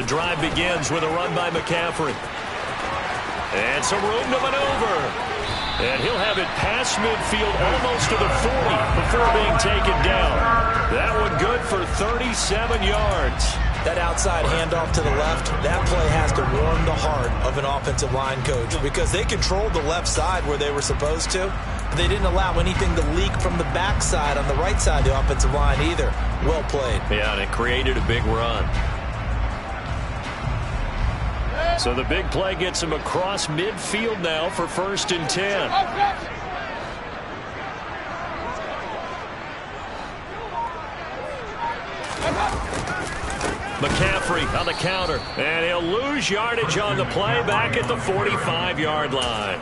The drive begins with a run by McCaffrey. And some room to maneuver. And he'll have it past midfield almost to the 40 before being taken down. That one good for 37 yards. That outside handoff to the left, that play has to warm the heart of an offensive line coach because they controlled the left side where they were supposed to. But they didn't allow anything to leak from the backside on the right side of the offensive line either. Well played. Yeah, and it created a big run. So the big play gets him across midfield now for 1st and 10. McCaffrey on the counter, and he'll lose yardage on the play back at the 45-yard line.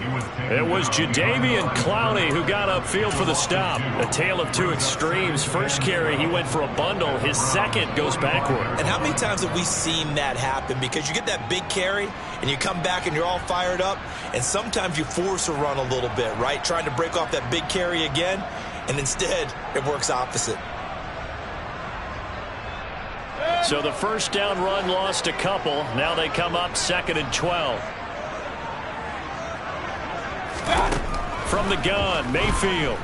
It was Jadeveon Clowney who got upfield for the stop. A tale of two extremes. First carry, he went for a bundle. His second goes backward. And how many times have we seen that happen? Because you get that big carry, and you come back and you're all fired up, and sometimes you force a run a little bit, right? Trying to break off that big carry again, and instead it works opposite. So the first down run lost a couple. Now they come up 2nd and 12. From the gun, Mayfield.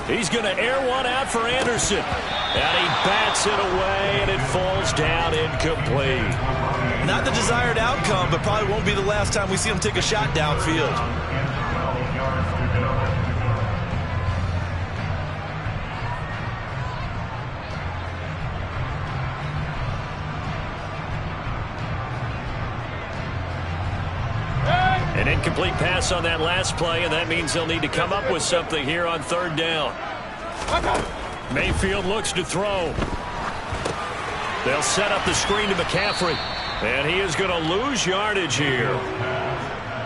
He's going to air one out for Anderson. And he bats it away, and it falls down incomplete. Not the desired outcome, but probably won't be the last time we see him take a shot downfield. An incomplete pass on that last play, and that means they'll need to come up with something here on 3rd down. Mayfield looks to throw. They'll set up the screen to McCaffrey, and he is going to lose yardage here.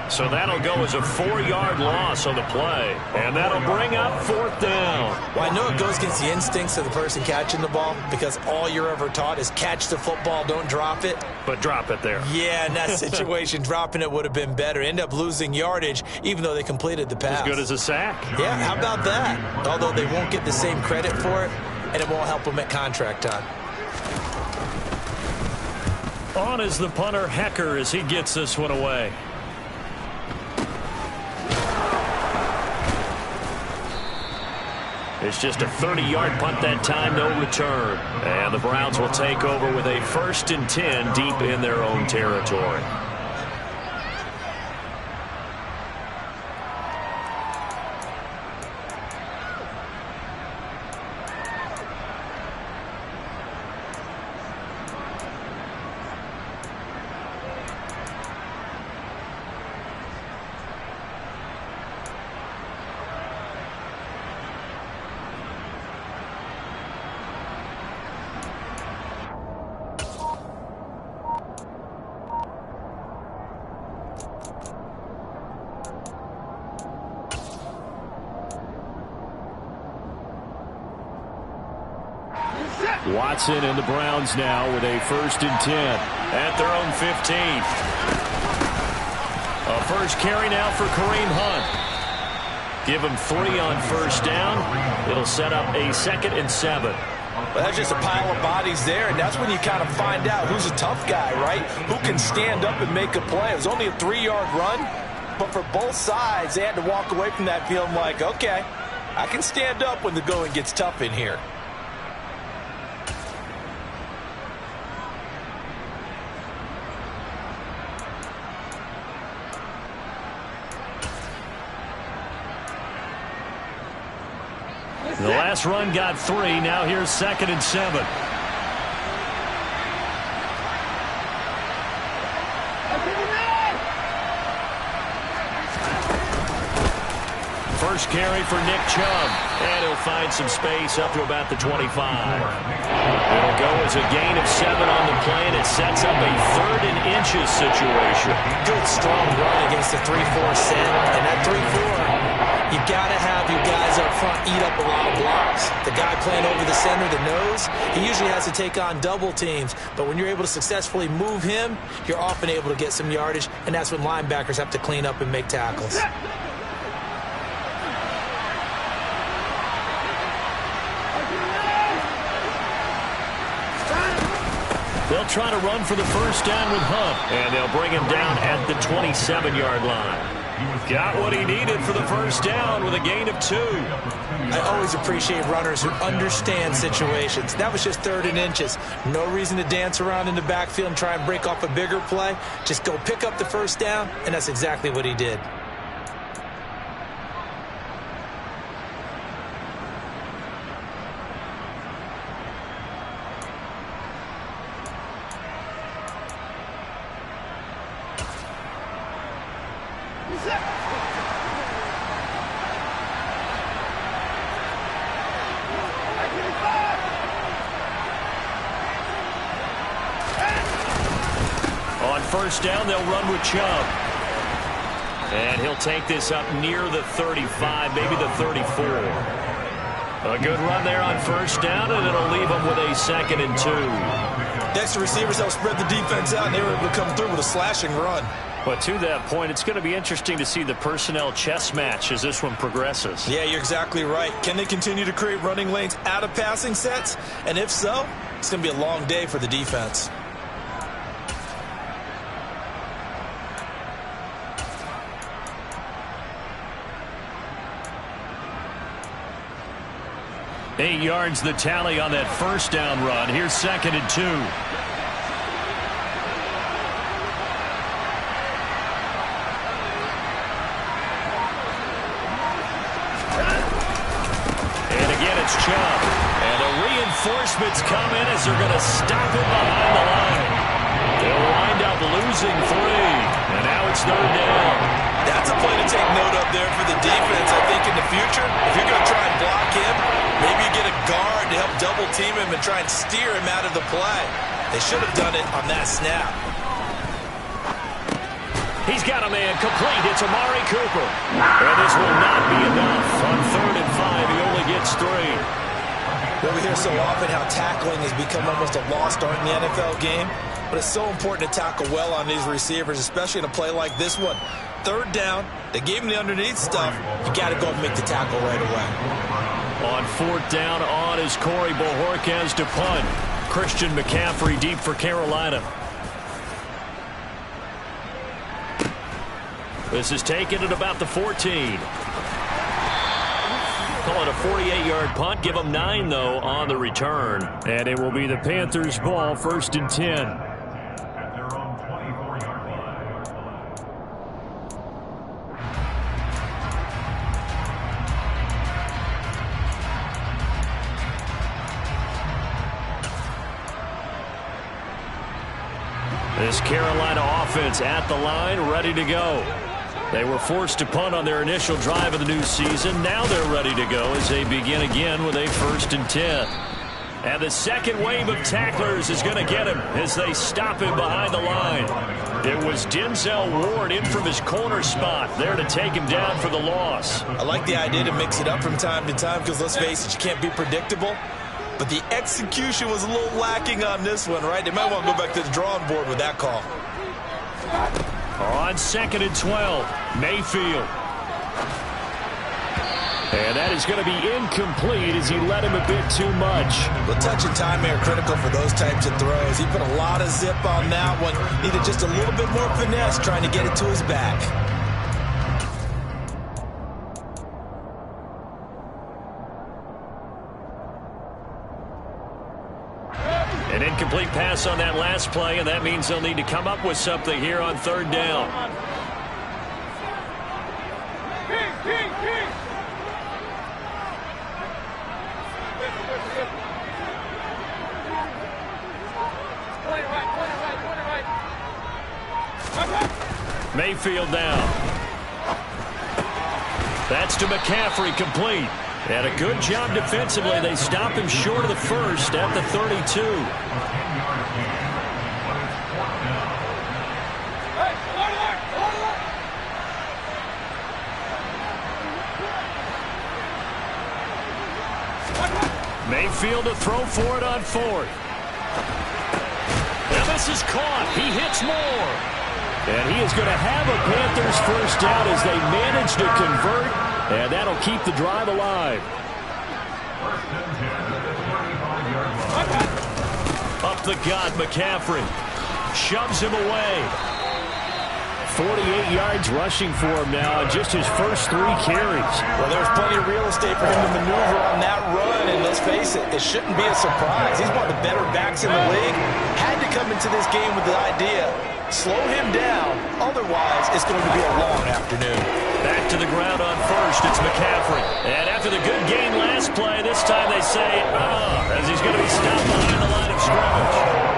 So that'll go as a 4-yard loss on the play, and that'll bring up 4th down. Well, I know it goes against the instincts of the person catching the ball because all you're ever taught is catch the football, don't drop it. But drop it there. Yeah, in that situation, dropping it would have been better. End up losing yardage, even though they completed the pass. As good as a sack. Yeah, how about that? Although they won't get the same credit for it, and it won't help them at contract time. On is the punter, Hecker, as he gets this one away. It's just a 30-yard punt that time, no return. And the Browns will take over with a 1st and 10 deep in their own territory. Watson and the Browns now with a 1st and 10 at their own 15. A first carry now for Kareem Hunt. Give him 3 on 1st down. It'll set up a 2nd and 7. Well, that's just a pile of bodies there, and that's when you kind of find out who's a tough guy, right? Who can stand up and make a play. It was only a 3-yard run, but for both sides, they had to walk away from that feeling like, okay, I can stand up when the going gets tough in here. The last run got 3. Now here's 2nd and 7. First carry for Nick Chubb, and he'll find some space up to about the 25. It'll go as a gain of 7 on the play, and it sets up a 3rd and inches situation. Good, strong run against the 3-4 set, and that 3-4, you got to have your guys up front eat up a lot of blocks. The guy playing over the center, the nose, he usually has to take on double teams, but when you're able to successfully move him, you're often able to get some yardage, and that's when linebackers have to clean up and make tackles. They'll they'll try to run for the first down with Hunt. And they'll bring him down at the 27-yard line. Got what he needed for the first down with a gain of 2. I always appreciate runners who understand situations. That was just 3rd and inches. No reason to dance around in the backfield and try and break off a bigger play. Just go pick up the first down, and that's exactly what he did. On first down, they'll run with Chubb. And he'll take this up near the 35, maybe the 34. A good run there on first down, and it'll leave them with a 2nd and 2. Next, the receivers help spread the defense out, and they were able to come through with a slashing run. But to that point, it's going to be interesting to see the personnel chess match as this one progresses. Yeah, you're exactly right. Can they continue to create running lanes out of passing sets? And if so, it's going to be a long day for the defense. Eight yards the tally on that first down run. Here's 2nd and 2. And again, it's Chubb. And the reinforcements come in as they're going to stop him behind the line. They'll wind up losing 3. And now it's 3rd down. That's a play to take note of there for the defense. I think in the future, if you're going to try and block him, maybe you get a guard to help double team him and try and steer him out of the play. They should have done it on that snap. He's got a man complete. It's Amari Cooper. And this will not be enough. On 3rd and 5, he only gets 3. Well, we hear so often how tackling has become almost a lost art in the NFL game. But it's so important to tackle well on these receivers, especially in a play like this one. 3rd down, they gave him the underneath stuff. You got to go and make the tackle right away. On 4th down, on is Corey Bojorquez to punt. Christian McCaffrey deep for Carolina. This is taken at about the 14. Call it a 48-yard punt. Give them 9, though, on the return. And it will be the Panthers' ball, 1st and 10. This Carolina offense at the line, ready to go. They were forced to punt on their initial drive of the new season. Now they're ready to go as they begin again with a 1st and 10. And the second wave of tacklers is going to get him as they stop him behind the line. It was Denzel Ward in from his corner spot there to take him down for the loss. I like the idea to mix it up from time to time because, let's face it, you can't be predictable. But the execution was a little lacking on this one, right? They might want to go back to the drawing board with that call. On 2nd and 12, Mayfield. And that is going to be incomplete as he led him a bit too much. Well, touch and timing are critical for those types of throws. He put a lot of zip on that one. Needed just a little bit more finesse trying to get it to his back. An incomplete pass on that last play, and that means they'll need to come up with something here on 3rd down. Mayfield down. That's to McCaffrey, complete. And a good job defensively. They stop him short of the first at the 32. Mayfield to throw for it on 4th. Now this is caught. He hits more. And he is going to have a Panthers first down as they manage to convert. And that'll keep the drive alive. Up the gut, McCaffrey shoves him away. 48 yards rushing for him now in just his first 3 carries. Well, there's plenty of real estate for him to maneuver on that run, and let's face it, it shouldn't be a surprise. He's one of the better backs in the league. Had to come into this game with the idea, slow him down, otherwise it's going to be a long afternoon. Back to the ground on first, it's McCaffrey. And after the good game last play, this time they say, as he's going to be stopped behind the line of scrimmage.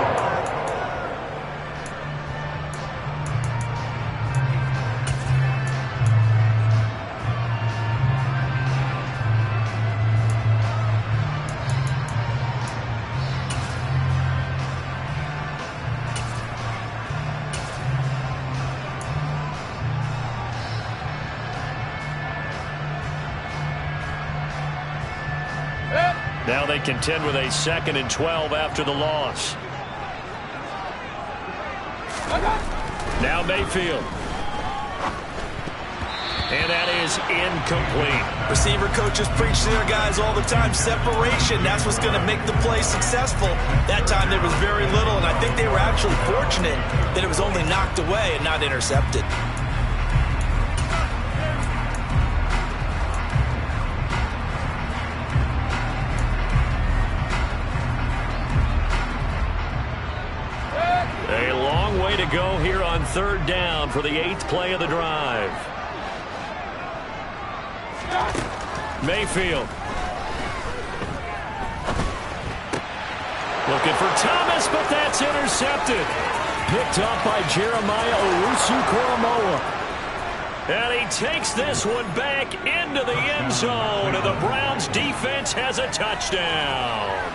Now they contend with a 2nd and 12 after the loss. Now Mayfield. And that is incomplete. Receiver coaches preach to their guys all the time. Separation, that's what's going to make the play successful. That time there was very little, and I think they were actually fortunate that it was only knocked away and not intercepted. A long way to go here on 3rd down for the 8th play of the drive. Mayfield. Looking for Thomas, but that's intercepted. Picked up by Jeremiah Owusu-Koramoah. And he takes this one back into the end zone, and the Browns defense has a touchdown.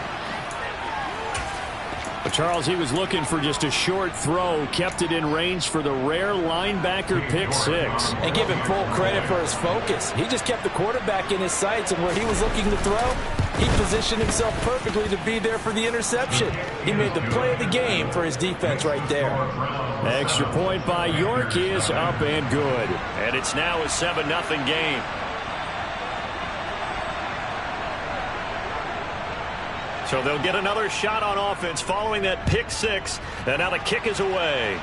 Charles, he was looking for just a short throw, kept it in range for the rare linebacker pick 6. And give him full credit for his focus. He just kept the quarterback in his sights, and where he was looking to throw, he positioned himself perfectly to be there for the interception. He made the play of the game for his defense right there. Extra point by York is up and good. And it's now a 7-0 game. So they'll get another shot on offense following that pick 6. And now the kick is away.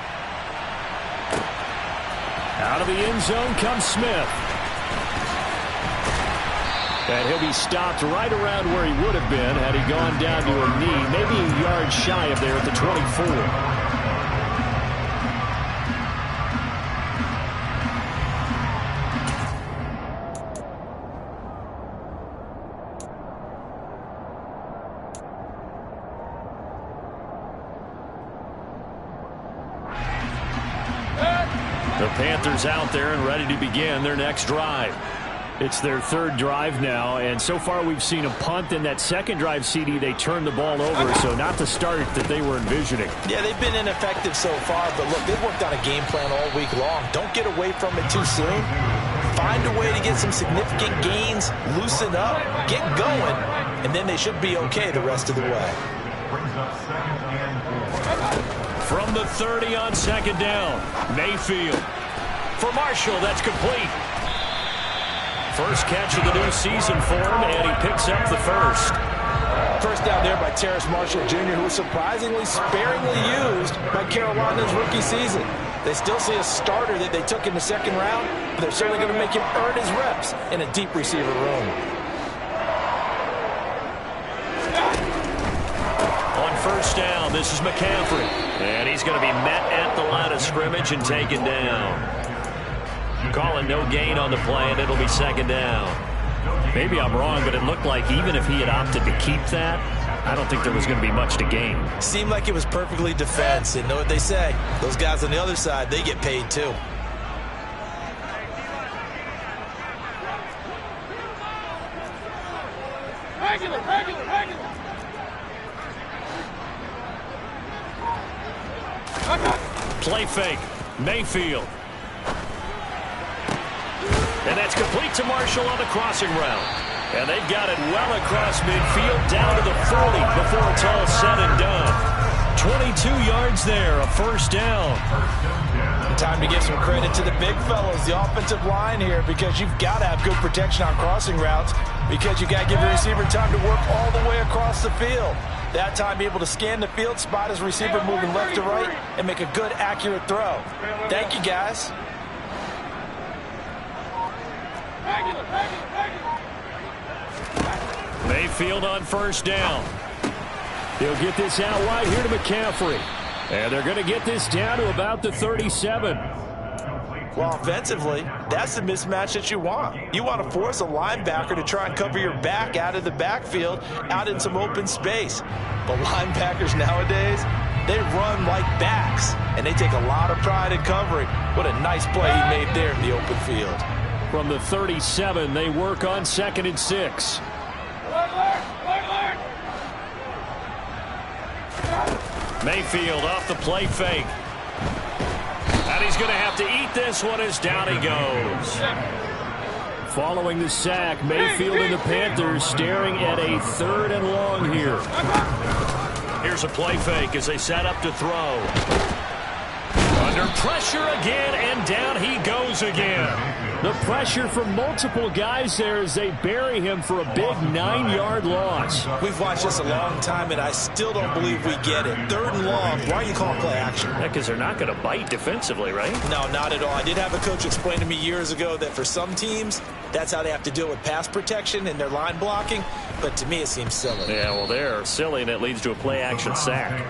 Out of the end zone comes Smith. And he'll be stopped right around where he would have been had he gone down to a knee, maybe a yard shy of there at the 24. The Panthers out there and ready to begin their next drive. It's their 3rd drive now, and so far we've seen a punt. In that 2nd drive, CD, they turned the ball over, so not the start that they were envisioning. Yeah, they've been ineffective so far, but look, they've worked on a game plan all week long. Don't get away from it too soon. Find a way to get some significant gains, loosen up, get going, and then they should be okay the rest of the way. From the 30 on 2nd down, Mayfield. For Marshall, that's complete. First catch of the new season for him, and he picks up the first. First down there by Terrace Marshall Jr., who was surprisingly sparingly used by Carolina's rookie season. They still see a starter that they took in the 2nd round, but they're certainly going to make him earn his reps in a deep receiver room. On first down, this is McCaffrey. And he's going to be met at the line of scrimmage and taken down. Calling no gain on the play, and it'll be 2nd down. Maybe I'm wrong, but it looked like even if he had opted to keep that, I don't think there was going to be much to gain. Seemed like it was perfectly defense, and know what they say. Those guys on the other side, they get paid too. Regular. Play fake. Mayfield. And that's complete to Marshall on the crossing route. And they've got it well across midfield down to the 40 before it's all said and done. 22 yards there, a first down. Time to give some credit to the big fellows, the offensive line here, because you've got to have good protection on crossing routes, because you've got to give your receiver time to work all the way across the field. That time able to scan the field, spot his receiver moving left to right, and make a good, accurate throw. Thank you, guys. Mayfield on first down. He'll get this out wide here to McCaffrey. And they're going to get this down to about the 37. Well, offensively, that's the mismatch that you want. You want to force a linebacker to try and cover your back out of the backfield, out in some open space. But linebackers nowadays, they run like backs, and they take a lot of pride in covering. What a nice play he made there in the open field. From the 37, they work on 2nd and 6. Mayfield off the play fake. And he's going to have to eat this one as down he goes. Following the sack, Mayfield and the Panthers staring at a 3rd and long here. Here's a play fake as they set up to throw. Under pressure again, and down he goes again. The pressure from multiple guys there as they bury him for a big 9-yard loss. We've watched this a long time, and I still don't believe we get it. 3rd and long. Why are you calling play action? Yeah, because they're not going to bite defensively, right? No, not at all. I did have a coach explain to me years ago that for some teams, that's how they have to deal with pass protection and their line blocking. But to me, it seems silly. Yeah, well, they're silly, and it leads to a play action sack.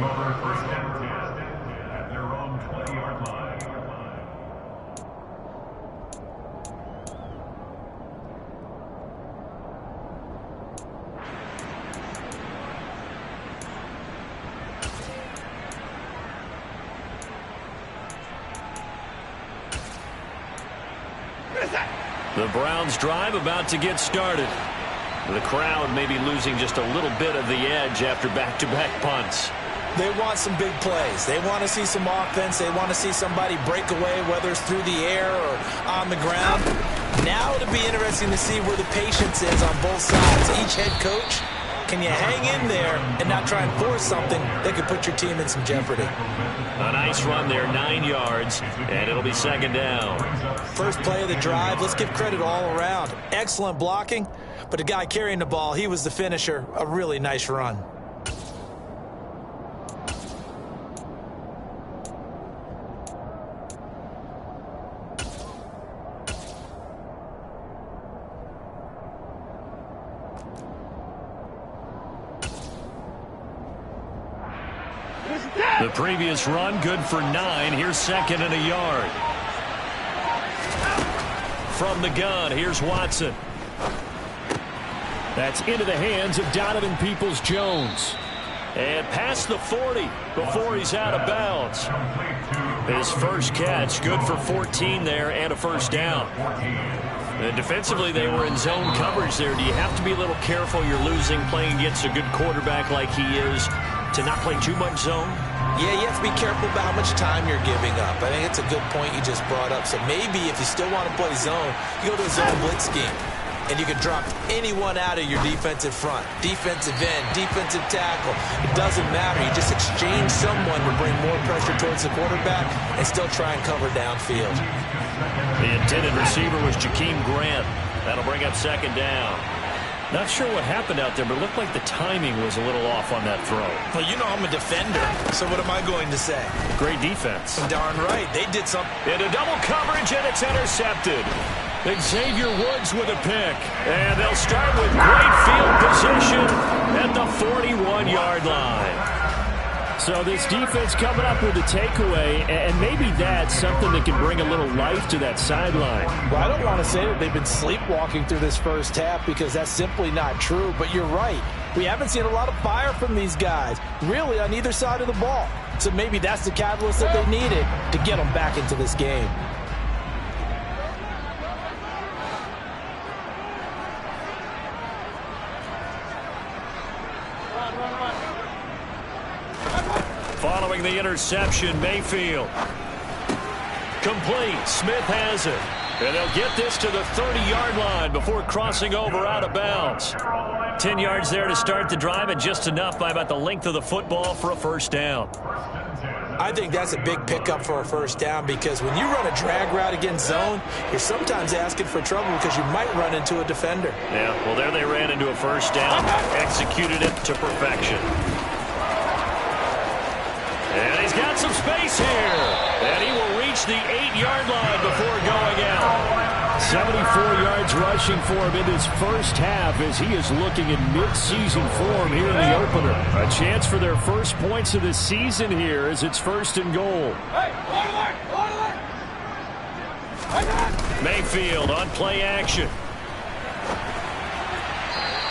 The Browns drive about to get started. The crowd may be losing just a little bit of the edge after back-to-back punts. They want some big plays. They want to see some offense. They want to see somebody break away, whether it's through the air or on the ground. Now it'll be interesting to see where the patience is on both sides. Each head coach, can you hang in there and not try and force something that could put your team in some jeopardy? A nice run there, 9 yards, and it'll be 2nd down. First play of the drive, let's give credit all around. Excellent blocking, but the guy carrying the ball, he was the finisher. A really nice run. The previous run, good for 9. Here's 2nd and a yard. From the gun, here's Watson. That's into the hands of Donovan Peoples-Jones. And past the 40 before he's out of bounds. His first catch, good for 14 there and a first down. And defensively, they were in zone coverage there. Do you have to be a little careful? You're losing, playing against a good quarterback like he is, to not play too much zone? Yeah, you have to be careful about how much time you're giving up. I think it's a good point you just brought up. So maybe if you still want to play zone, you go to a zone blitz scheme. And you can drop anyone out of your defensive front. Defensive end, defensive tackle. It doesn't matter. You just exchange someone to bring more pressure towards the quarterback and still try and cover downfield. The intended receiver was Jakeem Grant. That'll bring up 2nd down. Not sure what happened out there, but it looked like the timing was a little off on that throw. Well, you know I'm a defender, so what am I going to say? Great defense. Darn right. They did something. Into double coverage, and it's intercepted. Xavier Woods with a pick. And they'll start with great field position at the 41-yard line. So this defense coming up with a takeaway, and maybe that's something that can bring a little life to that sideline. Well, I don't want to say that they've been sleepwalking through this first half because that's simply not true, but you're right. We haven't seen a lot of fire from these guys, really on either side of the ball. So maybe that's the catalyst that they needed to get them back into this game. Following the interception, Mayfield. Complete. Smith has it. And they'll get this to the 30-yard line before crossing over out of bounds. 10 yards there to start the drive, and just enough by about the length of the football for a first down. I think that's a big pickup for a first down because when you run a drag route against zone, you're sometimes asking for trouble because you might run into a defender. Yeah, well, there they ran into a first down, executed it to perfection. And he's got some space here. And he will reach the 8-yard line before going out. 74 yards rushing for him in this first half as he is looking in midseason form here in the opener. A chance for their first points of the season here as it's 1st and goal. Mayfield on play action.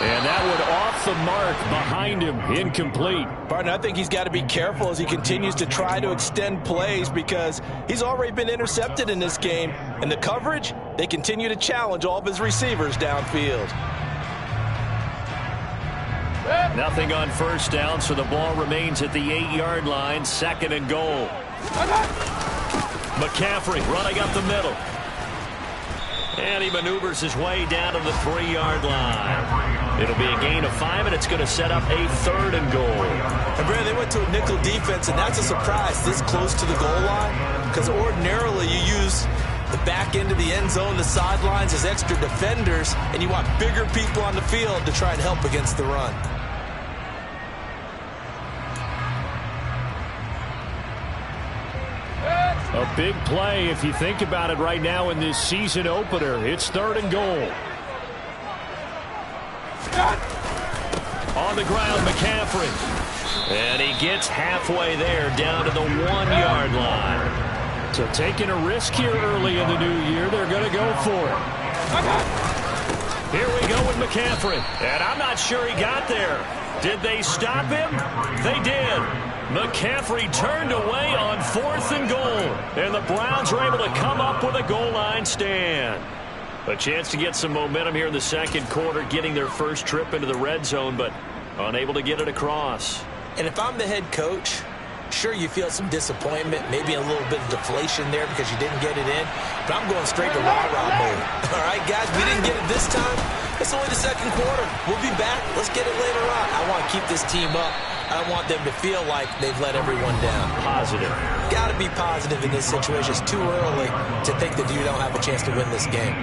And that one off the mark behind him, incomplete. Partner, I think he's got to be careful as he continues to try to extend plays because he's already been intercepted in this game. And the coverage, they continue to challenge all of his receivers downfield. Nothing on first down, so the ball remains at the 8-yard line, 2nd and goal. McCaffrey running up the middle. And he maneuvers his way down to the 3-yard line. It'll be a gain of 5, and it's going to set up a 3rd and goal. And Brad, they went to a nickel defense, and that's a surprise this close to the goal line because ordinarily you use the back end of the end zone, the sidelines as extra defenders, and you want bigger people on the field to try and help against the run. A big play if you think about it right now in this season opener. It's 3rd and goal. On the ground, McCaffrey. And he gets halfway there down to the 1-yard line. So taking a risk here early in the new year, they're going to go for it. Here we go with McCaffrey. And I'm not sure he got there. Did they stop him? They did. McCaffrey turned away on 4th and goal. And the Browns are able to come up with a goal line stand. A chance to get some momentum here in the 2nd quarter, getting their first trip into the red zone, but unable to get it across. And if I'm the head coach, sure, you feel some disappointment, maybe a little bit of deflation there because you didn't get it in, but I'm going straight to rah-rah mode. All right, guys, we didn't get it this time. It's only the 2nd quarter. We'll be back. Let's get it later on. I want to keep this team up. I want them to feel like they've let everyone down. Positive. Got to be positive in this situation. It's too early to think that you don't have a chance to win this game.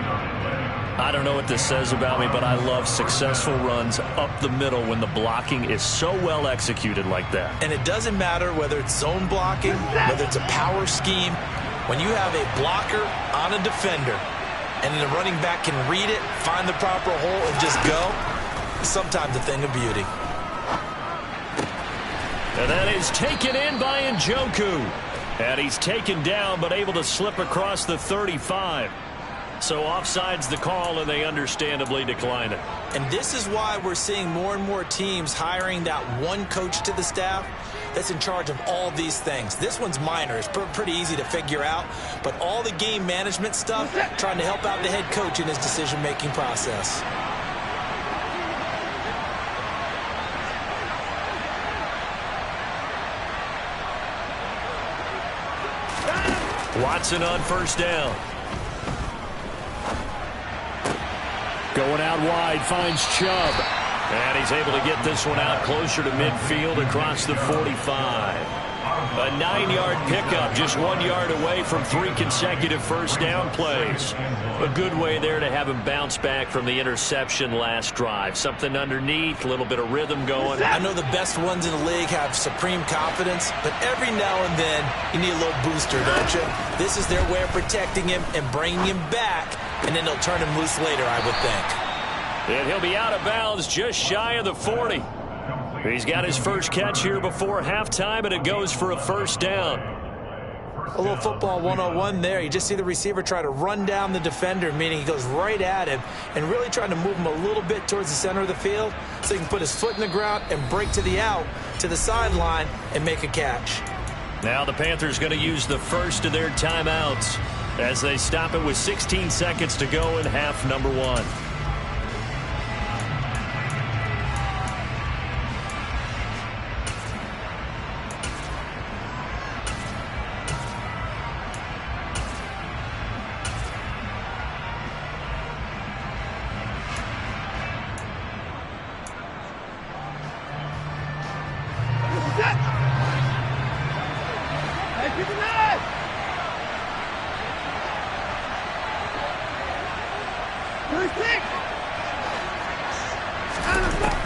I don't know what this says about me, but I love successful runs up the middle when the blocking is so well executed like that. And it doesn't matter whether it's zone blocking, whether it's a power scheme. When you have a blocker on a defender and the running back can read it, find the proper hole, and just go, it's sometimes a thing of beauty. And that is taken in by Njoku. And he's taken down but able to slip across the 35. So offside's the call, and they understandably decline it. And this is why we're seeing more and more teams hiring that one coach to the staff that's in charge of all these things. This one's minor. It's pretty easy to figure out. But all the game management stuff, trying to help out the head coach in his decision-making process. Watson on first down. Going out wide, finds Chubb. And he's able to get this one out closer to midfield across the 45. A 9-yard pickup, just 1 yard away from 3 consecutive first down plays. A good way there to have him bounce back from the interception last drive. Something underneath, a little bit of rhythm going. I know the best ones in the league have supreme confidence, but every now and then you need a little booster, don't you? This is their way of protecting him and bringing him back, and then they'll turn him loose later, I would think. And he'll be out of bounds just shy of the 40. He's got his first catch here before halftime, and it goes for a first down. A little football 101 there. You just see the receiver try to run down the defender, meaning he goes right at him and really trying to move him a little bit towards the center of the field so he can put his foot in the ground and break to the out, to the sideline, and make a catch. Now the Panthers going to use the first of their timeouts as they stop it with 16 seconds to go in half number 1.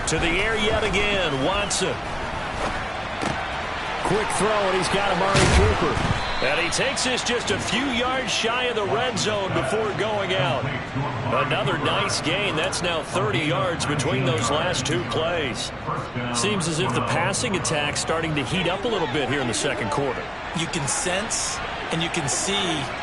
To the air yet again, Watson. quick throw, and he's got Amari Cooper. And he takes this just a few yards shy of the red zone before going out. Another nice gain. That's now 30 yards between those last two plays. Seems as if the passing attack's starting to heat up a little bit here in the second quarter. You can sense and you can see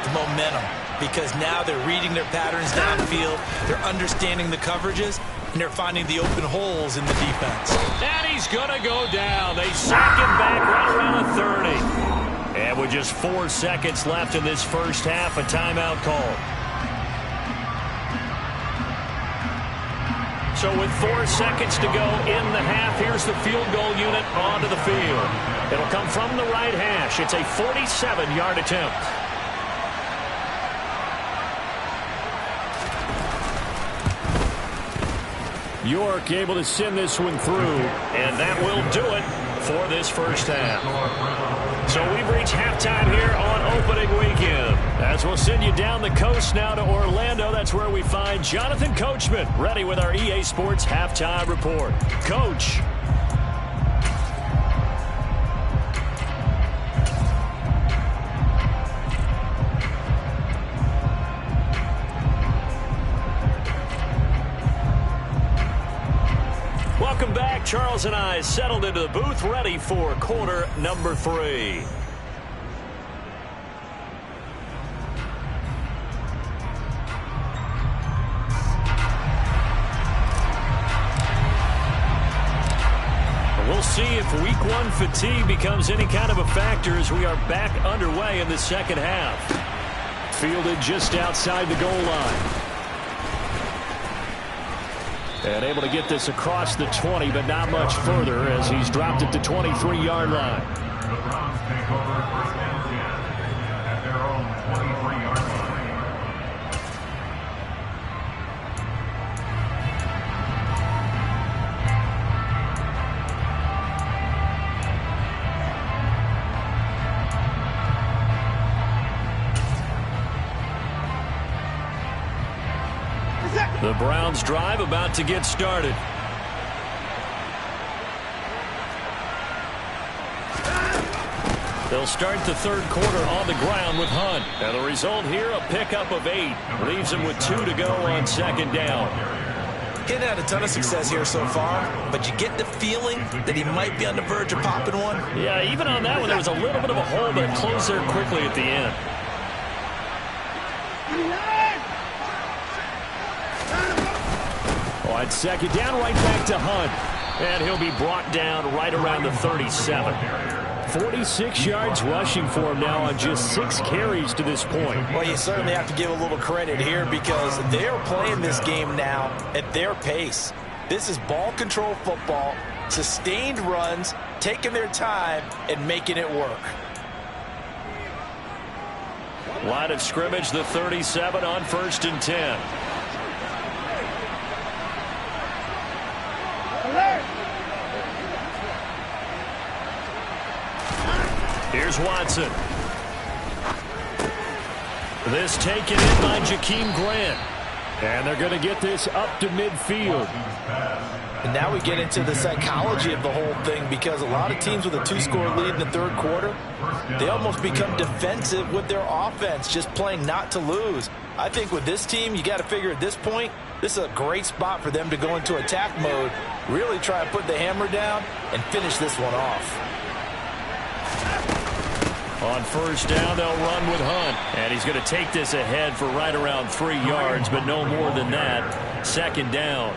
the momentum because now they're reading their patterns downfield, they're understanding the coverages, and they're finding the open holes in the defense. And he's going to go down. They sack him back right around the 30. And with just 4 seconds left in this first half, a timeout call. So with 4 seconds to go in the half, here's the field goal unit onto the field. It'll come from the right hash. It's a 47-yard attempt. York able to send this one through, and that will do it for this first half. So we've reached halftime here on opening weekend. As we'll send you down the coast now to Orlando, that's where we find Jonathan Coachman ready with our EA Sports Halftime Report. Coach. Welcome back. Charles and I settled into the booth ready for quarter number 3. We'll see if week 1 fatigue becomes any kind of a factor as we are back underway in the second half. Fielded just outside the goal line. And able to get this across the 20, but not much further as he's dropped it to 23-yard line. The Browns take over first and 10 at their own 23-yard line. The Browns drive about to get started. They'll start the third quarter on the ground with Hunt. And the result here, a pickup of 8. Leaves him with 2 to go on second down. He's had a ton of success here so far, but you get the feeling that he might be on the verge of popping one. Yeah, even on that one, there was a little bit of a hole, but it closed there quickly at the end. On second down, right back to Hunt. And he'll be brought down right around the 37. 46 yards rushing for him now on just 6 carries to this point. Well, you certainly have to give a little credit here because they're playing this game now at their pace. This is ball control football, sustained runs, taking their time, and making it work. Line of scrimmage, the 37 on 1st and 10. Here's Watson. This taken in by Jakeem Grant. And they're going to get this up to midfield. And now we get into the psychology of the whole thing because a lot of teams with a 2-score lead in the third quarter, they almost become defensive with their offense, just playing not to lose. I think with this team, you got to figure at this point, this is a great spot for them to go into attack mode, really try and put the hammer down and finish this one off. On first down, they'll run with Hunt. And he's going to take this ahead for right around 3 yards, but no more than that. Second down.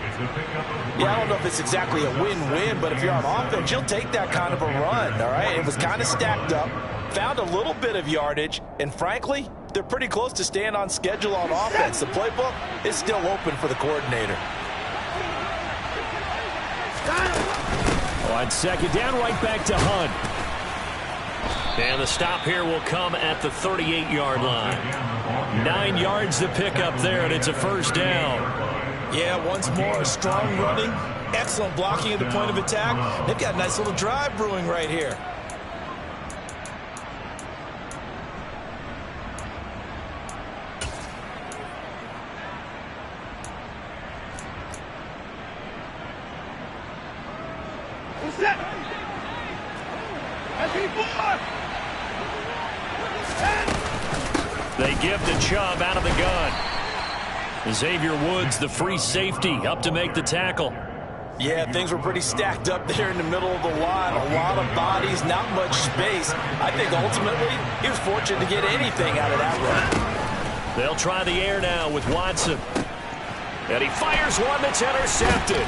Yeah, I don't know if it's exactly a win-win, but if you're on offense, you'll take that kind of a run, all right? It was kind of stacked up, found a little bit of yardage, and frankly, they're pretty close to staying on schedule on offense. The playbook is still open for the coordinator. On second down, right back to Hunt. And the stop here will come at the 38-yard line. 9 yards to pick up there, and it's a first down. Yeah, once more, strong running, excellent blocking at the point of attack. They've got a nice little drive brewing right here. They give to Chubb out of the gun. Xavier Woods, the free safety, up to make the tackle. Yeah, things were pretty stacked up there in the middle of the line. A lot of bodies, not much space. I think ultimately he was fortunate to get anything out of that run. They'll try the air now with Watson. And he fires one that's intercepted.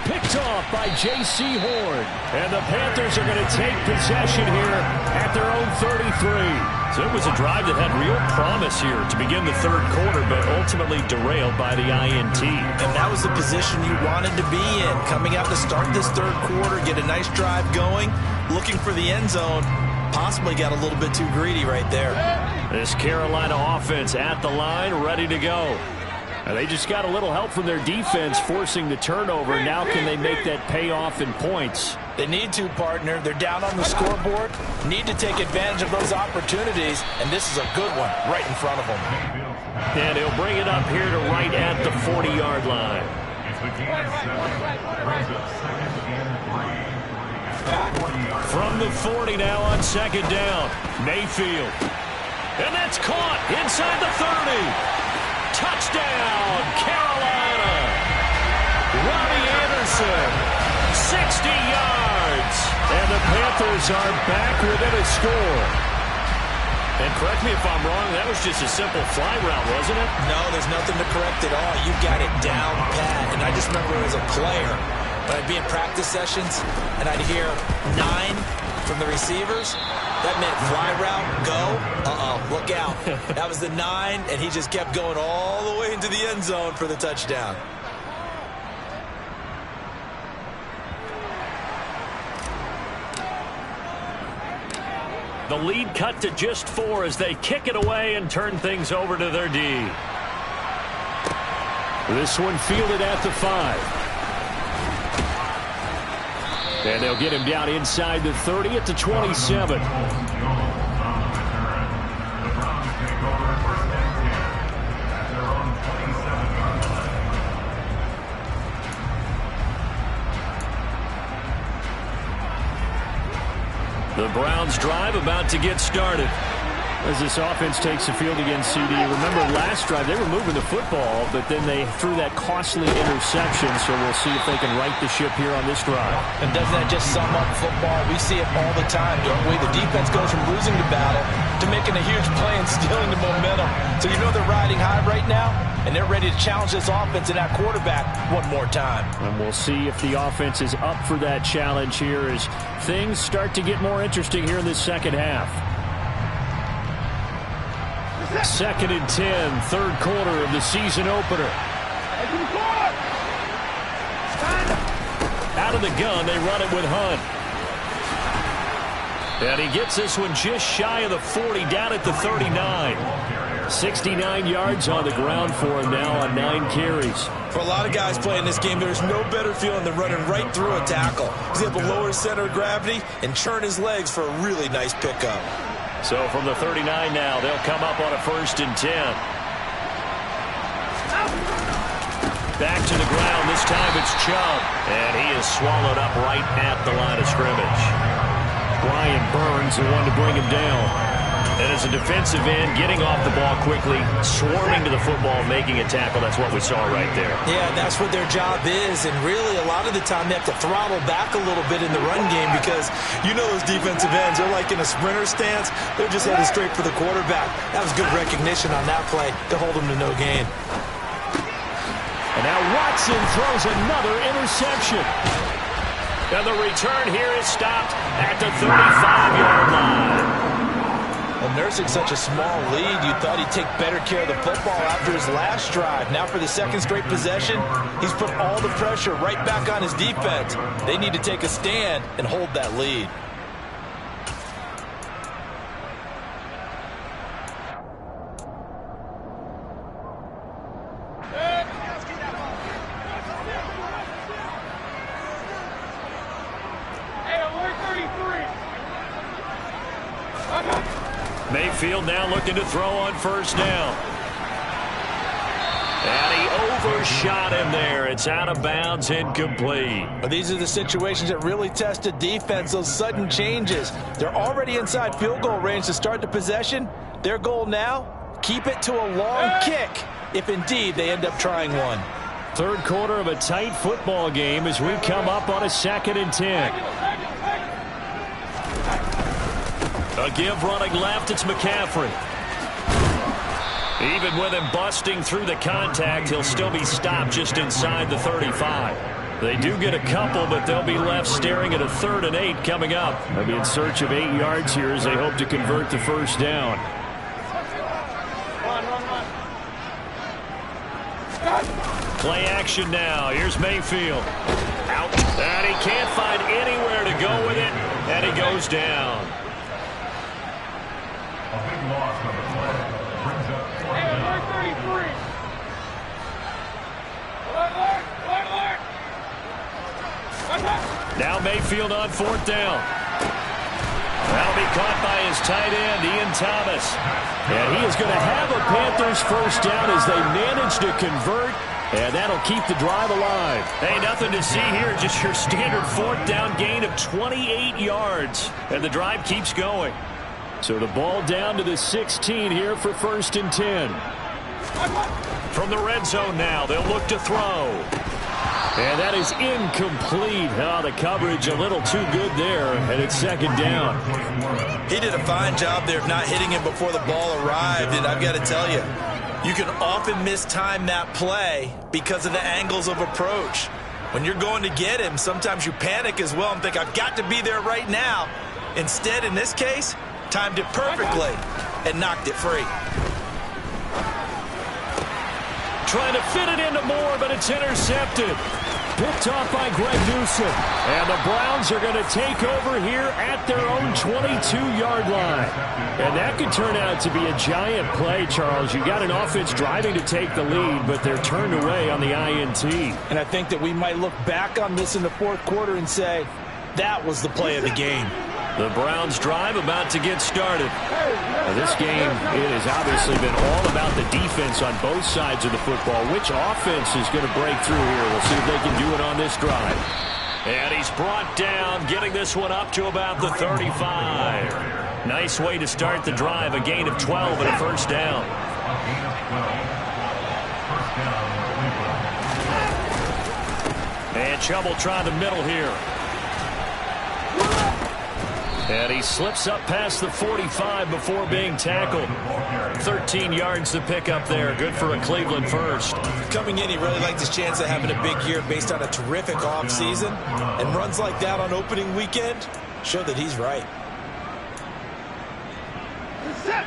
Picked off by J.C. Horn. And the Panthers are going to take possession here at their own 33. So it was a drive that had real promise here to begin the third quarter, but ultimately derailed by the INT. And that was the position you wanted to be in. Coming out to start this third quarter, get a nice drive going, looking for the end zone. Possibly got a little bit too greedy right there. This Carolina offense at the line, ready to go. And they just got a little help from their defense forcing the turnover. Now can they make that pay off in points? They need to, partner. They're down on the scoreboard. Need to take advantage of those opportunities, and this is a good one right in front of them. And he'll bring it up here to right at the 40-yard line. From the 40 now on second down. Mayfield. And that's caught inside the 30. Touchdown, Carolina. Robbie Anderson, 60 yards. And the Panthers are back within a score. And correct me if I'm wrong, that was just a simple fly route, wasn't it? No, there's nothing to correct at all. You got it down pat. And I just remember as a player, when I'd be in practice sessions, and I'd hear 9 from the receivers. That meant fly route, go, look out. That was the 9, and he just kept going all the way into the end zone for the touchdown. The lead cut to just 4 as they kick it away and turn things over to their D. This one fielded at the 5. And they'll get him down inside the 30 at the 27. The Browns drive about to get started. As this offense takes the field against CD. Remember last drive, they were moving the football, but then they threw that costly interception, so we'll see if they can right the ship here on this drive. And doesn't that just sum up football? We see it all the time, don't we? The defense goes from losing the battle to making a huge play and stealing the momentum. So you know they're riding high right now, and they're ready to challenge this offense and that quarterback one more time. And we'll see if the offense is up for that challenge here as things start to get more interesting here in this second half. 2nd and 10, third quarter of the season opener. Out of the gun, they run it with Hunt. And he gets this one just shy of the 40, down at the 39. 69 yards on the ground for him now on 9 carries. For a lot of guys playing this game, there's no better feeling than running right through a tackle. He's able to lower his center of gravity and churn his legs for a really nice pickup. So from the 39 now, they'll come up on a 1st and 10. Back to the ground. This time it's Chubb. And he is swallowed up right at the line of scrimmage. Brian Burns, the one to bring him down. And as a defensive end, getting off the ball quickly, swarming to the football, making a tackle. That's what we saw right there. Yeah, and that's what their job is. And really, a lot of the time, they have to throttle back a little bit in the run game because you know those defensive ends, they're like in a sprinter stance. They're just headed straight for the quarterback. That was good recognition on that play to hold them to no gain. And now Watson throws another interception. And the return here is stopped at the 35-yard line. Well, nursing such a small lead, you thought he'd take better care of the football after his last drive. Now for the second straight possession, he's put all the pressure right back on his defense. They need to take a stand and hold that lead. Mayfield now looking to throw on 1st down. And he overshot him there. It's out of bounds, incomplete. Well, these are the situations that really test a defense, those sudden changes. They're already inside field goal range to start the possession. Their goal now, keep it to a long kick, if indeed they end up trying one. Third quarter of a tight football game as we come up on a 2nd and 10. A give running left, it's McCaffrey. Even with him busting through the contact, he'll still be stopped just inside the 35. They do get a couple, but they'll be left staring at a 3rd and 8 coming up. They'll be in search of 8 yards here as they hope to convert the first down. Play action now. Here's Mayfield. Out. And he can't find anywhere to go with it, and he goes down. A big loss on the play. Brings up 33. Now Mayfield on 4th down. That'll be caught by his tight end, Ian Thomas. And he is going to have a Panthers first down as they manage to convert, and that'll keep the drive alive. Hey, nothing to see here, just your standard 4th down gain of 28 yards. And the drive keeps going. So the ball down to the 16 here for 1st and 10. From the red zone now, they'll look to throw. And that is incomplete. Oh, the coverage a little too good there, and it's 2nd down. He did a fine job there of not hitting him before the ball arrived, and I've got to tell you, you can often mistime that play because of the angles of approach. When you're going to get him, sometimes you panic as well and think, I've got to be there right now. Instead, in this case, timed it perfectly and knocked it free. Trying to fit it into Moore, but it's intercepted. Picked off by Greg Newsom. And the Browns are going to take over here at their own 22-yard line. And that could turn out to be a giant play, Charles. You got an offense driving to take the lead, but they're turned away on the INT. And I think that we might look back on this in the 4th quarter and say, that was the play of the game. The Browns drive about to get started. Now this game, it has obviously been all about the defense on both sides of the football. Which offense is going to break through here? We'll see if they can do it on this drive. And he's brought down, getting this one up to about the 35. Nice way to start the drive, a gain of 12 and a first down. And Chubb will try the middle here. And he slips up past the 45 before being tackled. 13 yards to pick up there. Good for a Cleveland first. Coming in, he really liked his chance of having a big year based on a terrific offseason. And runs like that on opening weekend show that he's right.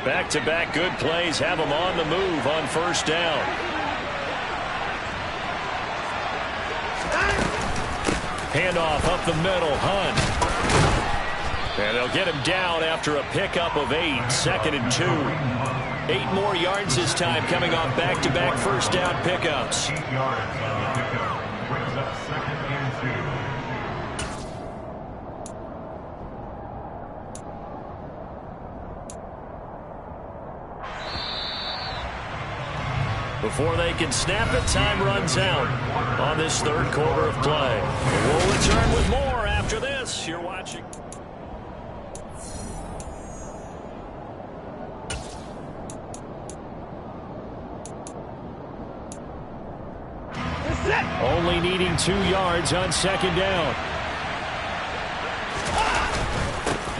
Back-to-back good plays have him on the move on first down. Handoff up the middle, Hunt. And they'll get him down after a pickup of 8, 2nd and 2. 8 more yards this time coming off back-to-back first down pickups. 8 yards on the pickup. Brings up 2nd and 2. Before they can snap it, time runs out on this 3rd quarter of play. We'll return with more after this. You're watching. Only needing 2 yards on 2nd down.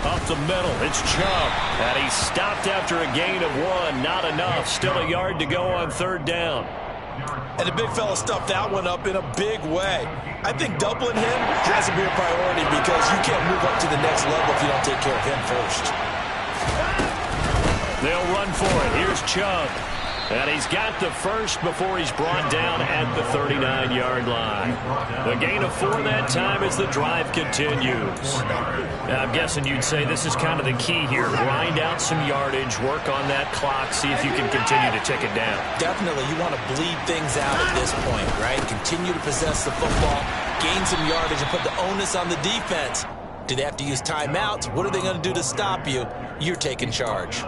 Up the middle, it's Chubb. And he's stopped after a gain of 1. Not enough. Still a yard to go on 3rd down. And the big fella stuffed that one up in a big way. I think doubling him has to be a priority because you can't move up to the next level if you don't take care of him first. They'll run for it. Here's Chubb. And he's got the first before he's brought down at the 39-yard line. A gain of 4 that time as the drive continues. Now, I'm guessing you'd say this is kind of the key here. Grind out some yardage, work on that clock, see if you can continue to tick it down. Definitely. You want to bleed things out at this point, right? Continue to possess the football, gain some yardage, and put the onus on the defense. Do they have to use timeouts? What are they going to do to stop you? You're taking charge.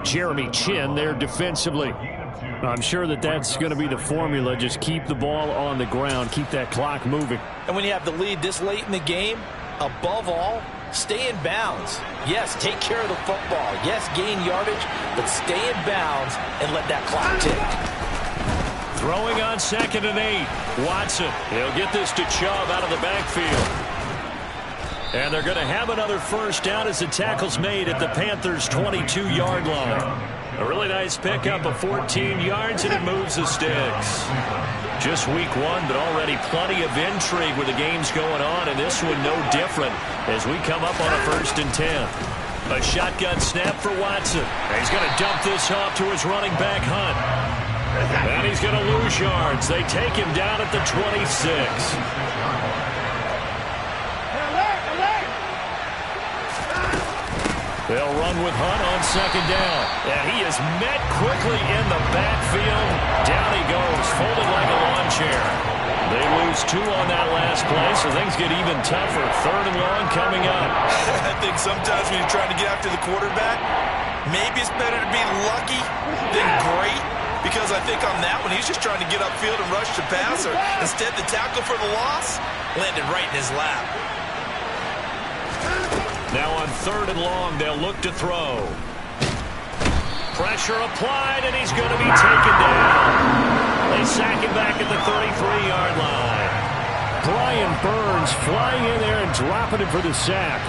Jeremy Chin there defensively. I'm sure that that's going to be the formula. Just keep the ball on the ground. Keep that clock moving. And when you have the lead this late in the game, above all, stay in bounds. Yes, take care of the football. Yes, gain yardage, but stay in bounds and let that clock tick. Throwing on 2nd and 8. Watson. He'll get this to Chubb out of the backfield. And they're going to have another first down as the tackle's made at the Panthers' 22-yard line. A really nice pickup of 14 yards, and it moves the sticks. Just week 1, but already plenty of intrigue with the games going on, and this one no different as we come up on a 1st and 10. A shotgun snap for Watson. And he's going to dump this off to his running back, Hunt. And he's going to lose yards. They take him down at the 26. They'll run with Hunt on 2nd down. And he is met quickly in the backfield. Down he goes, folded like a lawn chair. They lose 2 on that last play, so things get even tougher. 3rd and long coming up. I think sometimes when you're trying to get after the quarterback, maybe it's better to be lucky than great. Because I think on that one, he's just trying to get upfield and rush the passer. Instead, the tackle for the loss landed right in his lap. Now on 3rd and long, they'll look to throw. Pressure applied, and he's going to be taken down. They sack him back at the 33-yard line. Brian Burns flying in there and dropping him for the sack.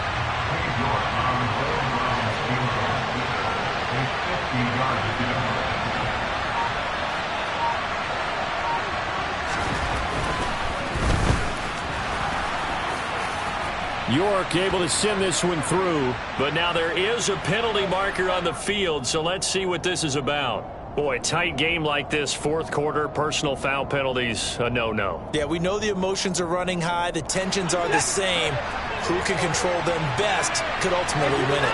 York able to send this one through. But now there is a penalty marker on the field, so let's see what this is about. Boy, tight game like this, 4th quarter, personal foul penalties, a no-no. Yeah, we know the emotions are running high. The tensions are the same. Who can control them best could ultimately win it.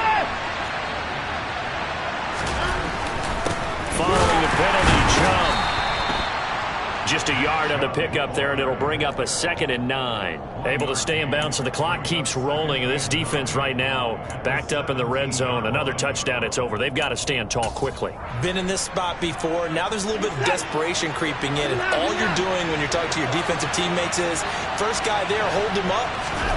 Following the penalty, Chubb. Just a yard on the pickup there, and it'll bring up a 2nd and 9. Able to stay in bounds, so the clock keeps rolling. And this defense right now backed up in the red zone. Another touchdown, it's over. They've got to stand tall quickly. Been in this spot before. Now there's a little bit of desperation creeping in. And all you're doing when you're talking to your defensive teammates is, first guy there, hold him up.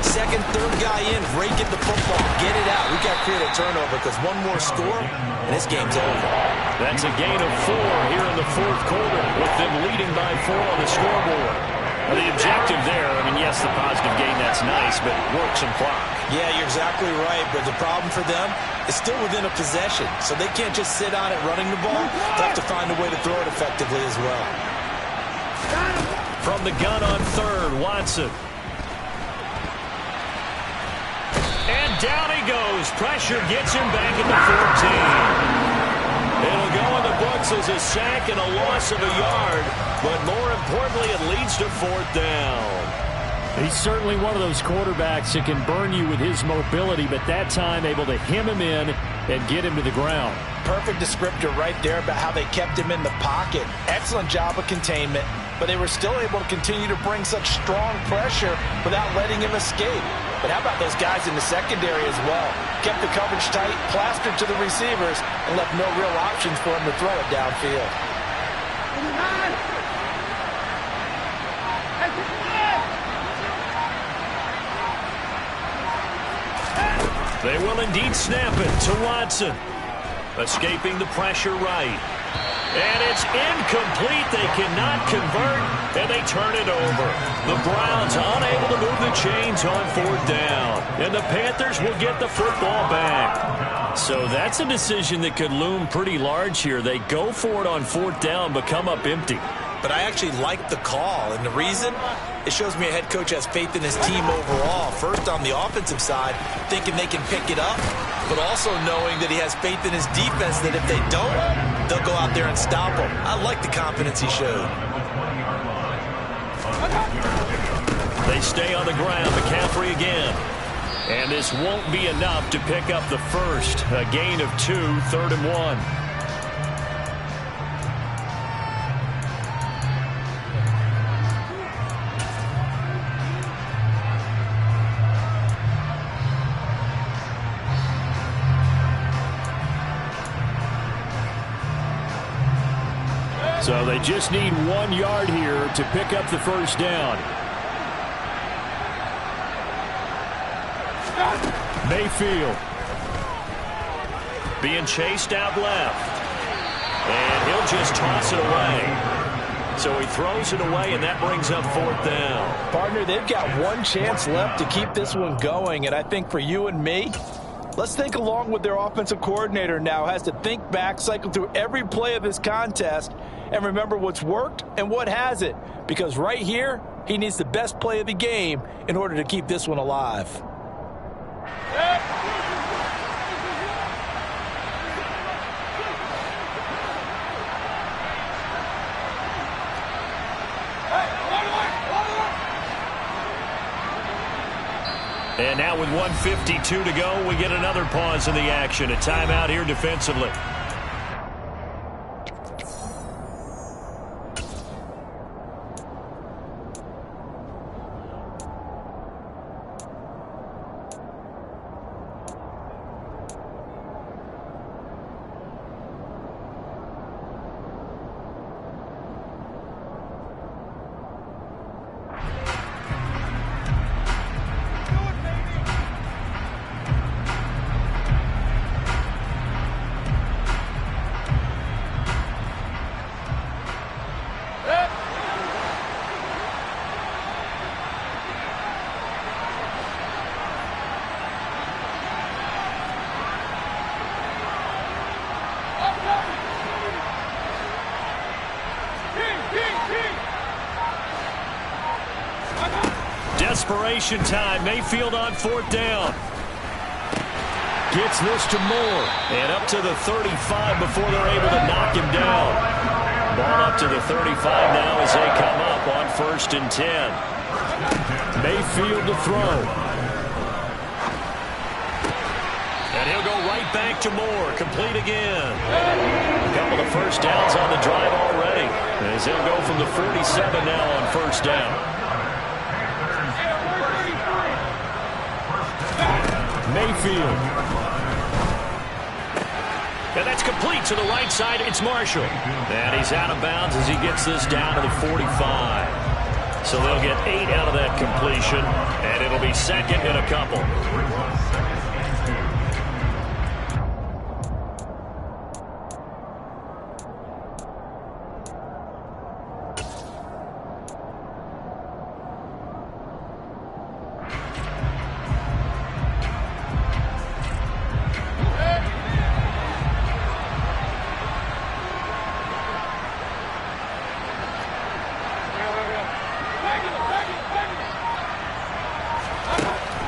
2nd, 3rd guy in, rake at the football. Get it out. We've got to create a turnover because one more score, and this game's over. That's a gain of 4 here in the 4th quarter, with them leading by 4 on the scoreboard. The objective there, I mean, yes, the positive gain, that's nice, but work some clock. Yeah, you're exactly right, but the problem for them is still within a possession, so they can't just sit on it running the ball. They have to find a way to throw it effectively as well. From the gun on 3rd, Watson. And down he goes. Pressure gets him back at the 14. It'll go in the books as a sack and a loss of a yard, but more importantly, it leads to 4th down. He's certainly one of those quarterbacks that can burn you with his mobility, but that time able to hem him in and get him to the ground. Perfect descriptor right there about how they kept him in the pocket. Excellent job of containment, but they were still able to continue to bring such strong pressure without letting him escape. But how about those guys in the secondary as well? Kept the coverage tight, plastered to the receivers, and left no real options for him to throw it downfield. They will indeed snap it to Watson. Escaping the pressure right. And it's incomplete. They cannot convert, and they turn it over. The Browns unable to move the chains on 4th down. And the Panthers will get the football back. So that's a decision that could loom pretty large here. They go for it on 4th down, but come up empty. But I actually like the call, and the reason? It shows me a head coach has faith in his team overall. First, on the offensive side, thinking they can pick it up, but also knowing that he has faith in his defense that if they don't, they'll go out there and stop him. I like the confidence he showed. They stay on the ground. McCaffrey again. And this won't be enough to pick up the first. A gain of 2, 3rd and 1. So they just need 1 yard here to pick up the first down. Mayfield. Being chased out left. And he'll just toss it away. So he throws it away, and that brings up 4th down. Partner, they've got 1 chance left to keep this one going. And I think for you and me, let's think along with their offensive coordinator now. Has to think back, cycle through every play of this contest, and remember what's worked and what hasn't. Because right here, he needs the best play of the game in order to keep this one alive. And now with 1:52 to go, we get another pause in the action. A timeout here defensively. Desperation time. Mayfield on 4th down. Gets this to Moore. And up to the 35 before they're able to knock him down. Ball up to the 35 now as they come up on 1st and 10. Mayfield to throw. And he'll go right back to Moore. Complete again. A couple of first downs on the drive already. As he'll go from the 47 now on 1st down. Mayfield. And that's complete to the right side. It's Marshall. And he's out of bounds as he gets this down to the 45. So they'll get 8 out of that completion. And it'll be 2nd and a couple.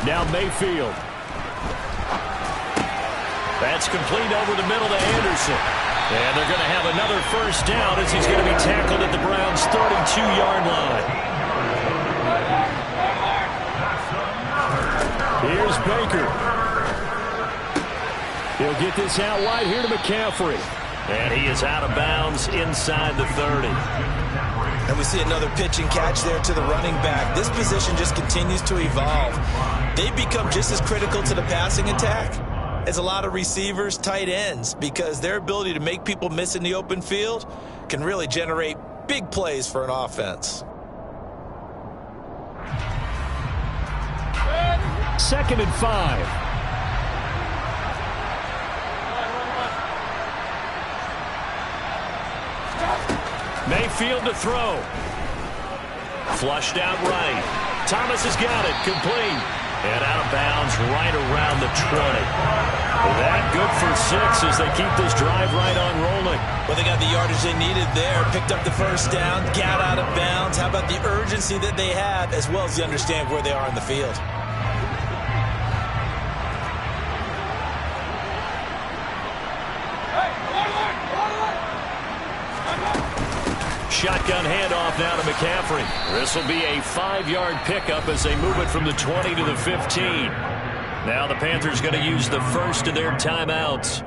Now Mayfield. That's complete over the middle to Anderson. And they're going to have another first down as he's going to be tackled at the Browns' 32-yard line. Here's Baker. He'll get this out wide here to McCaffrey. And he is out of bounds inside the 30. And we see another pitch and catch there to the running back. This position just continues to evolve. They become just as critical to the passing attack as a lot of receivers, tight ends, because their ability to make people miss in the open field can really generate big plays for an offense. 2nd and 5. Mayfield to throw. Flushed out right. Thomas has got it. Complete. And out of bounds right around the 20. That good for 6 as they keep this drive right on rolling. Well, they got the yardage they needed there. Picked up the first down. Got out of bounds. How about the urgency that they have as well as they understand where they are in the field? Shotgun handoff now to McCaffrey. This will be a 5-yard pickup as they move it from the 20 to the 15. Now the Panthers going to use the first of their timeouts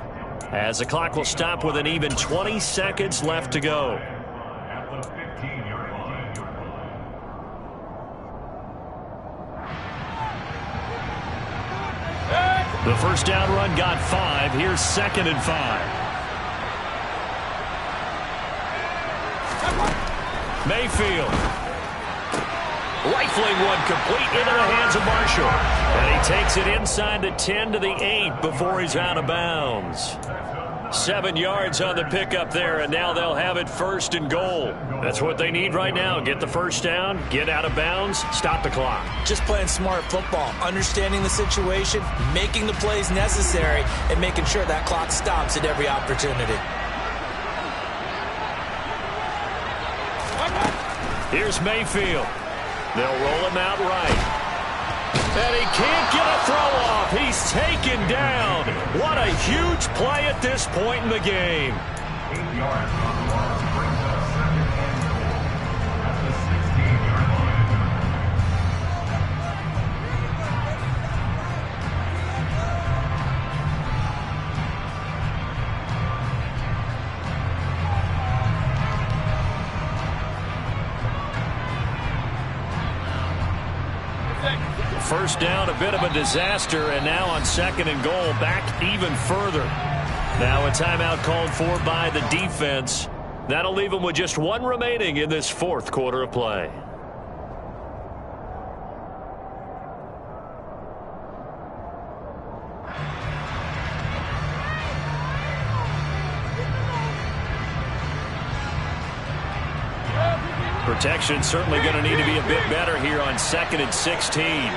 as the clock will stop with an even 20 seconds left to go. At the 15-yard line. The first down run got 5. Here's 2nd and 5. Mayfield. Rifling one complete into the hands of Marshall. And he takes it inside the 10 to the 8 before he's out of bounds. 7 yards on the pickup there, and now they'll have it 1st and goal. That's what they need right now. Get the first down, get out of bounds, stop the clock. Just playing smart football, understanding the situation, making the plays necessary, and making sure that clock stops at every opportunity. Here's Mayfield. They'll roll him out right. And he can't get a throw off. He's taken down. What a huge play at this point in the game. 8 yards on the loss brings up 2nd and goal at the 16-yard line. First down, a bit of a disaster, and now on 2nd and goal, back even further. Now a timeout called for by the defense. That'll leave them with just 1 remaining in this 4th quarter of play. Protection certainly going to need to be a bit better here on 2nd and 16.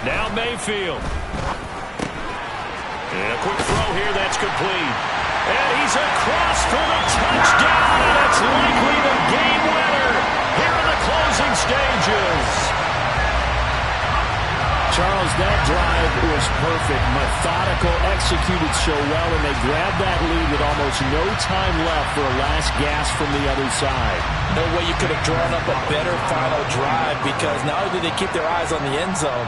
Now Mayfield. And a quick throw here that's complete. And he's across for the touchdown, and it's likely the game winner here in the closing stages. Charles, that drive was perfect. Methodical, executed so well, and they grabbed that lead with almost no time left for a last gasp from the other side. No way you could have drawn up a better final drive, because not only did they keep their eyes on the end zone,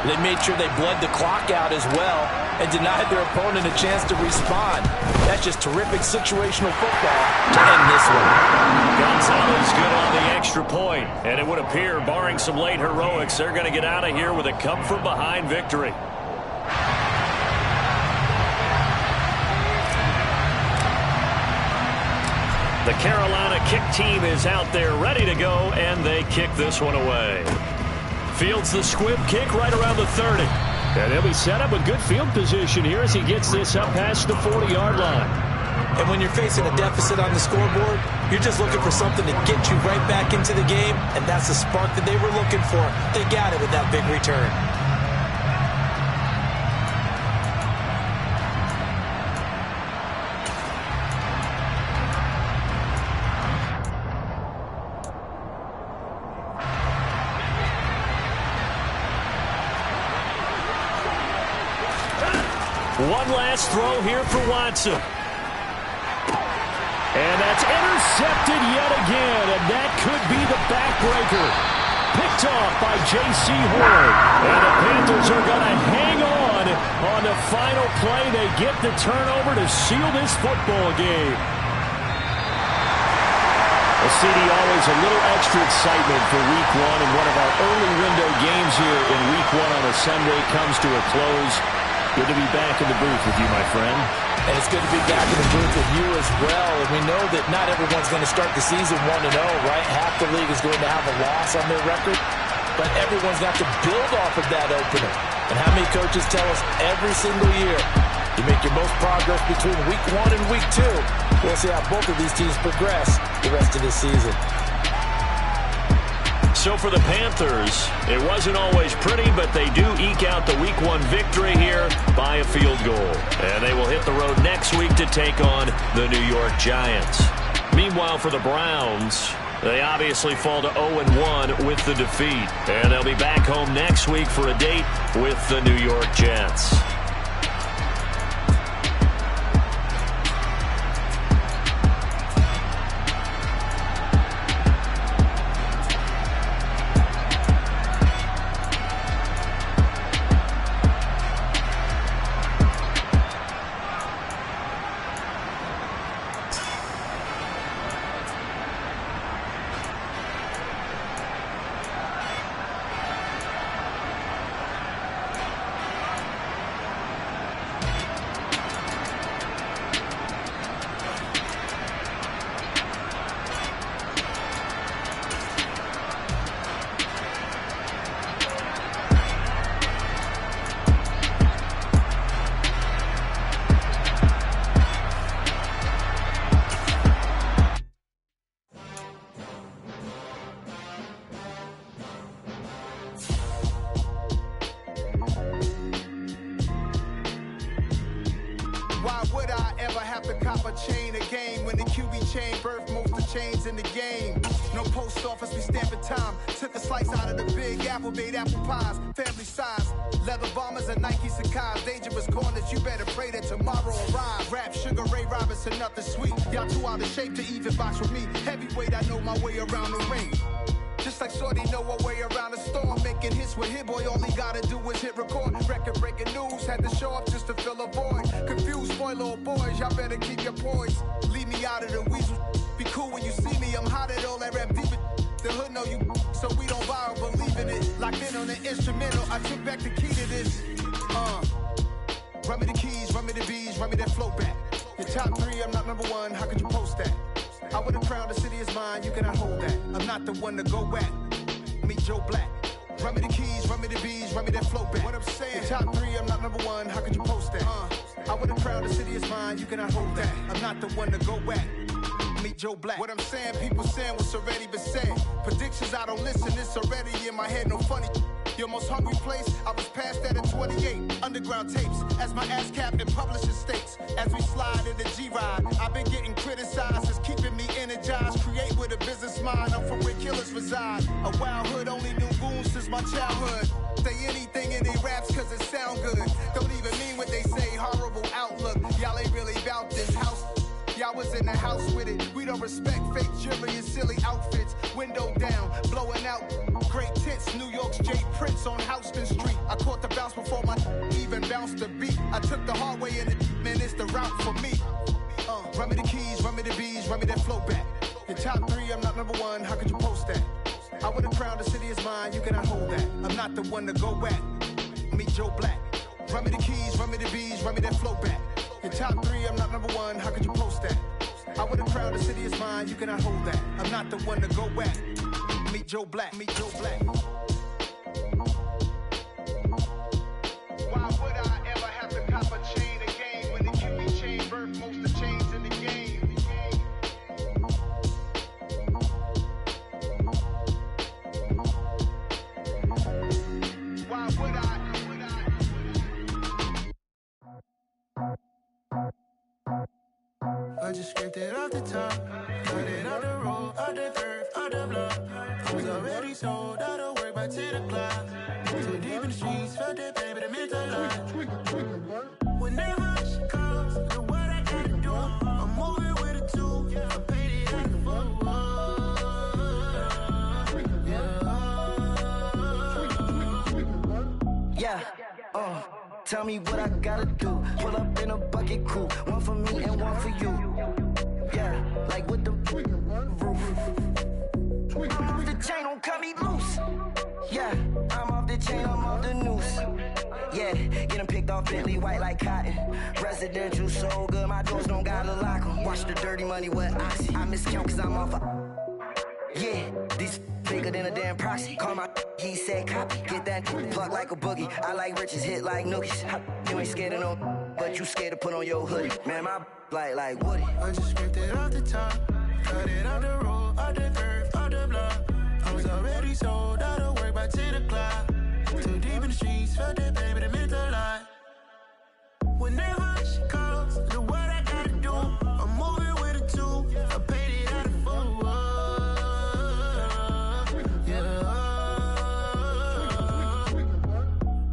they made sure they bled the clock out as well and denied their opponent a chance to respond. That's just terrific situational football to end this one. Gonzalez good on the extra point, and it would appear, barring some late heroics, they're going to get out of here with a come-from-behind victory. The Carolina kick team is out there ready to go, and they kick this one away. Fields the squib kick right around the 30. And he'll be set up with good field position here as he gets this up past the 40-yard line. And when you're facing a deficit on the scoreboard, you're just looking for something to get you right back into the game, and that's the spark that they were looking for. They got it with that big return. One last throw here for Watson. And that's intercepted yet again, and that could be the backbreaker. Picked off by J.C. Horn. And the Panthers are going to hang on the final play. They get the turnover to seal this football game. Well, CD, always a little extra excitement for Week 1, and one of our early window games here in Week 1 on a Sunday comes to a close. Good to be back in the booth with you, my friend. And it's good to be back in the booth with you as well. And we know that not everyone's going to start the season 1-0, right? Half the league is going to have a loss on their record. But everyone's got to build off of that opener. And how many coaches tell us every single year, you make your most progress between Week 1 and Week 2. We'll see how both of these teams progress the rest of this season. So for the Panthers, it wasn't always pretty, but they do eke out the Week 1 victory here by a field goal. And they will hit the road next week to take on the New York Giants. Meanwhile, for the Browns, they obviously fall to 0-1 with the defeat. And they'll be back home next week for a date with the New York Jets. Why would I ever have to cop a chain again when the QB chain birthed most of the chains in the game? No post office, we stamping time. Took a slice out of the big apple, made apple pies, family size. Leather bombers and Nike Sacai's. Dangerous corners, you better pray that tomorrow arrives. Rap, Sugar Ray Robinson, nothing sweet. Y'all too out of shape to even box with me. Heavyweight, I know my way around the ring. Just like Shorty know her way around the storm. Making hits with Hit Boy, all he gotta do is hit record. Record breaking news, had to show up just to fill a void. Confused, spoiler boys, y'all better keep your poise. Leave me out of the weasel. Be cool when you see me, I'm hot at all that rap deep. The hood know you, so we don't borrow, believe in it. Locked in on the instrumental, I took back the key to this. Run me the keys, run me the bees, run me that flow back. Your top 3, I'm not number 1, how could you post that? I would've crowned the city is mine, you cannot hold that. I'm not the one to go back. Meet Joe Black. Run me the keys, run me the bees, run me that flow back. What I'm saying, your top 3, I'm not number 1, how could you post that? I would've crowned the city is mine, you cannot hold that. I'm not the one to go back. Meet Joe Black. What I'm saying, people saying what's already been said. Predictions, I don't listen, it's already in my head, no funny. Your most hungry place, I was past that at 28. Underground tapes, as my ass cap in publishing states. As we slide in the G-Ride, I've been getting criticized, it's keeping me energized. Create with a business mind, I'm from where killers reside. A wild hood, only knew goons since my childhood. Say anything in they raps cause it sound good. Don't even mean what they say, horrible outlook. Y'all ain't really about this house. Y'all was in the house with it. We don't respect fake jewelry and silly outfits. Window down, blowing out great tits. New York's J. Prince on Houston Street. I caught the bounce before my even bounced the beat. I took the hard way in it, man, it's the route for me. Run me the keys, run me the bees, run me that flow back. Your top 3, I'm not number 1, how could you post that? I would've crowned the city is mine, you cannot hold that. I'm not the one to go back. Meet Joe Black. Run me the keys, run me the bees, run me that flow back. Your top 3, I'm not number 1, how could you post that? I would've crowned the city is mine, you cannot hold that. I'm not the one to go back. Meet Joe Black, meet Joe Black. Why would I ever have to cop a chain again when the QB chain birthed most of the chains in the game? Why would I? I just scraped it off the top, cut it out the road, out the turf, out the block. I was already sold, out of work by 10 o'clock. Too deep in the streets, felt that baby, the mental lie. Whenever she calls, do what I gotta do. I'm moving with a 2, I paid it out the full. Yeah, tell me what I gotta do. Pull up in a bucket crew, one for me and one for you. Yeah, like with the roof. I'm off the chain, don't cut me loose. Yeah, I'm off the chain, I'm off the noose. Yeah, getting picked off Bentley white like cotton. Residential so good, my doors don't gotta lock 'em. Watch the dirty money with Oxy. I miscount cause I'm off yeah, these bigger than a damn proxy. Call my he said copy. Get that plug like a boogie. I like riches, hit like nookies. You ain't scared of no, but you scared to put on your hoodie. Man, my like Woody. I just scraped it off the top, cut it out the road, out the curve, out the block. I was already sold, out of work by 10 o'clock. Too deep in the streets, felt that baby, the mental lie. Whenever she calls, do what I gotta do. I'm moving with a 2, I paid it out of full.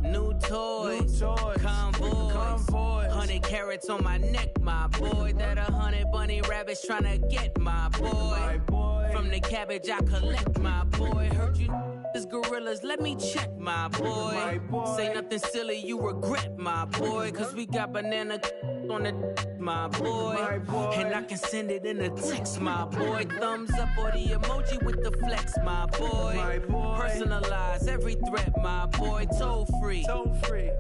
New toys, convoys, 100 carats on my neck, my boy. That 100 bunny rabbits tryna get my boy. From the cabbage I collect, my boy. Heard you is gorillas, let me check, my boy. Say nothing silly, you regret, my boy. Cause we got banana on the my boy. And I can send it in a text, my boy. Thumbs up or the emoji with the flex, my boy. Personalize every threat, my boy. Toll free,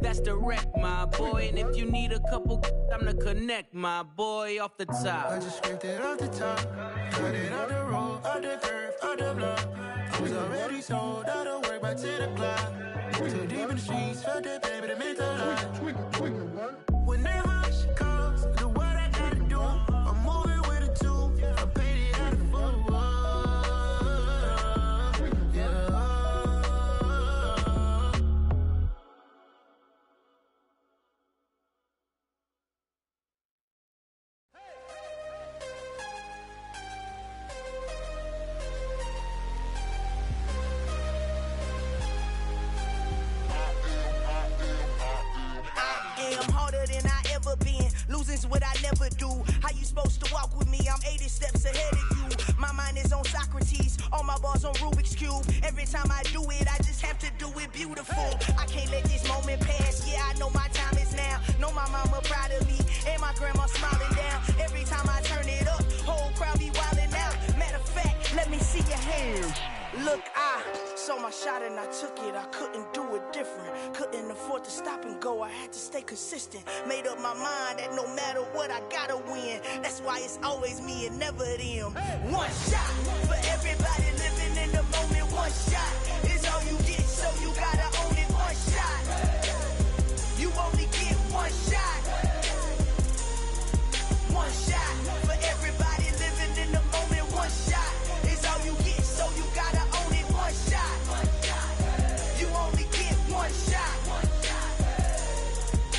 that's direct, my boy. And if you need a couple, I'm the connect, my boy. Off the top, I just scraped it off the top, cut it out the road, out the curve, out the block. I was already sold, out of work by 10 o'clock. Too deep in the streets, felt that baby, the mental lie. Whenever she calls, do what I gotta do. I'm moving with a 2, I paid it out of full. Losing's what I never do. How you supposed to walk with me? I'm 80 steps ahead of you. My mind is on Socrates, all my bars on Rubik's Cube. Every time I do it, I just have to do it beautiful. I can't let this moment pass. Yeah, I know my time is now. Know my mama proud of me, and my grandma smiling down. Every time I turn it up, whole crowd be wildin' out. Matter of fact, let me see your hands. Look, I saw my shot and I took it. I couldn't do it different. Couldn't afford to stop and go. I had to stay consistent. Made up my mind that no matter what, I gotta win. That's why it's always me and never them. One shot for everybody living in the moment. One shot is all you get, so you gotta